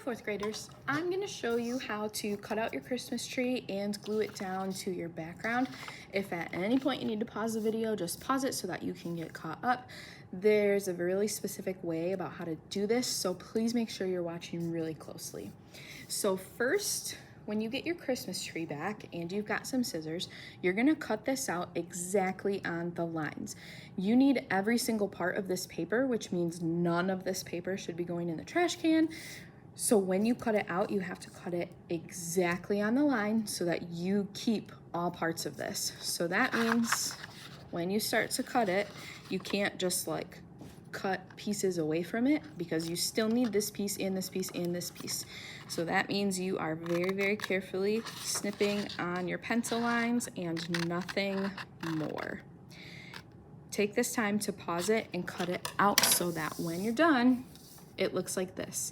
fourth graders, I'm going to show you how to cut out your Christmas tree and glue it down to your background. If at any point you need to pause the video, just pause it so that you can get caught up. There's a really specific way about how to do this, so please make sure you're watching really closely. So first, when you get your Christmas tree back and you've got some scissors, you're gonna cut this out exactly on the lines. You need every single part of this paper, which means none of this paper should be going in the trash can. So when you cut it out, you have to cut it exactly on the line so that you keep all parts of this. So that means when you start to cut it, you can't just like cut pieces away from it because you still need this piece and this piece and this piece. So that means you are very, very carefully snipping on your pencil lines and nothing more. Take this time to pause it and cut it out so that when you're done, it looks like this.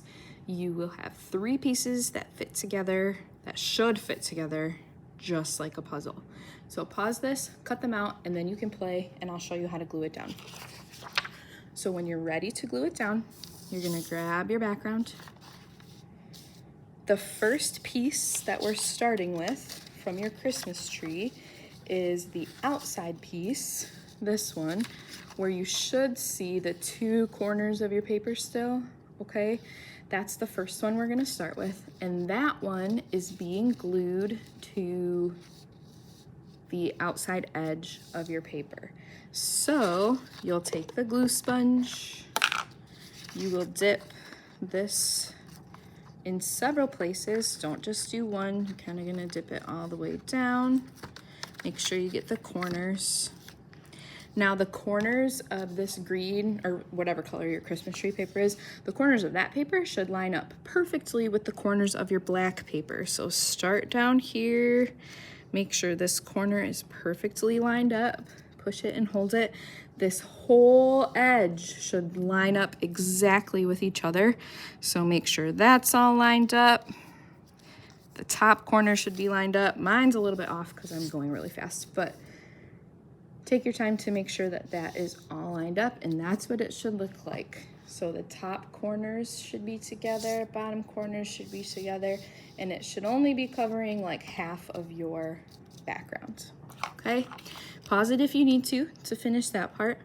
You will have 3 pieces that fit together, that should fit together, just like a puzzle. So pause this, cut them out, and then you can play and I'll show you how to glue it down. So when you're ready to glue it down, you're gonna grab your background. The first piece that we're starting with from your Christmas tree is the outside piece, this one, where you should see the 2 corners of your paper still, okay? That's the first one we're gonna start with, and that one is being glued to the outside edge of your paper. So you'll take the glue sponge, you will dip this in several places. Don't just do one, you're kind of gonna dip it all the way down. Make sure you get the corners. Now the corners of this green, or whatever color your Christmas tree paper is, the corners of that paper should line up perfectly with the corners of your black paper. So start down here, make sure this corner is perfectly lined up, push it and hold it. This whole edge should line up exactly with each other. So make sure that's all lined up. The top corner should be lined up. Mine's a little bit off because I'm going really fast, but take your time to make sure that that is all lined up, and that's what it should look like. So the top corners should be together, bottom corners should be together, and it should only be covering like half of your background, okay? Pause it if you need to finish that part.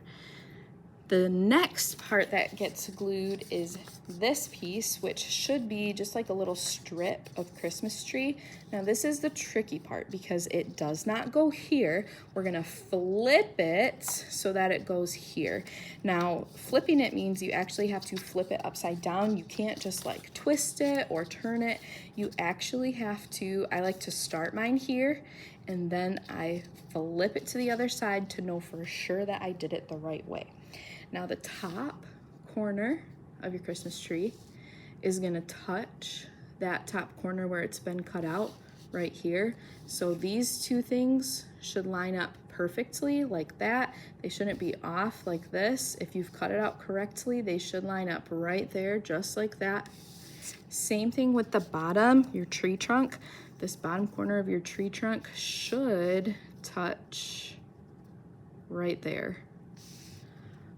The next part that gets glued is this piece, which should be just like a little strip of Christmas tree. Now this is the tricky part because it does not go here. We're gonna flip it so that it goes here. Now flipping it means you actually have to flip it upside down. You can't just like twist it or turn it. You actually have to, I like to start mine here and then I flip it to the other side to know for sure that I did it the right way. Now the top corner of your Christmas tree is gonna touch that top corner where it's been cut out right here. So these 2 things should line up perfectly like that. They shouldn't be off like this. If you've cut it out correctly, they should line up right there, just like that. Same thing with the bottom, your tree trunk. This bottom corner of your tree trunk should touch right there,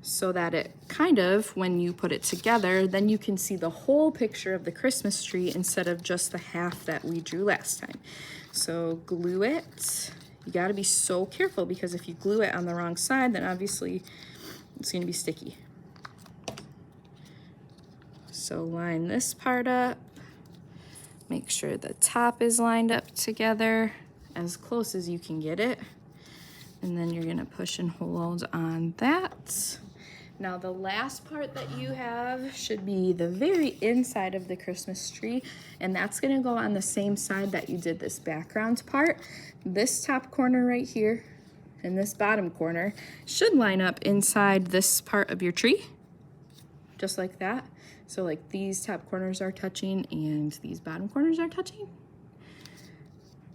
so that it kind of, when you put it together, then you can see the whole picture of the Christmas tree instead of just the half that we drew last time. So glue it. You gotta be so careful because if you glue it on the wrong side, then obviously it's gonna be sticky. So line this part up. Make sure the top is lined up together as close as you can get it. And then you're gonna push and hold on that. Now the last part that you have should be the very inside of the Christmas tree, and that's gonna go on the same side that you did this background part. This top corner right here and this bottom corner should line up inside this part of your tree, just like that. So like these top corners are touching and these bottom corners are touching.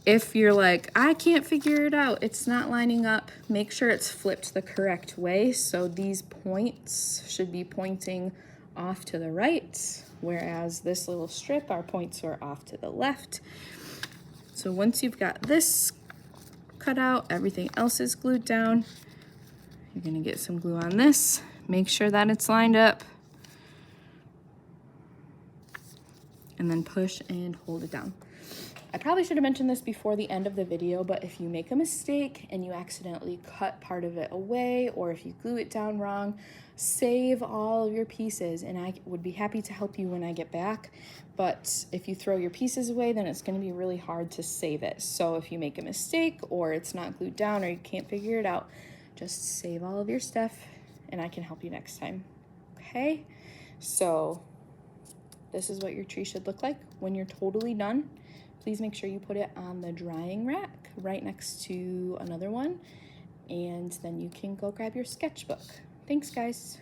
If you're like, I can't figure it out, it's not lining up, make sure it's flipped the correct way. So these points should be pointing off to the right, whereas this little strip, our points are off to the left. So once you've got this cut out, everything else is glued down. You're gonna get some glue on this, make sure that it's lined up. and then push and hold it down. I probably should have mentioned this before the end of the video, but if you make a mistake and you accidentally cut part of it away, or if you glue it down wrong, save all of your pieces, and I would be happy to help you when I get back. But if you throw your pieces away, then it's going to be really hard to save it. So if you make a mistake, or it's not glued down, or you can't figure it out, just save all of your stuff and I can help you next time. Okay? So this is what your tree should look like when you're totally done. Please make sure you put it on the drying rack right next to another one, and then you can go grab your sketchbook. Thanks, guys.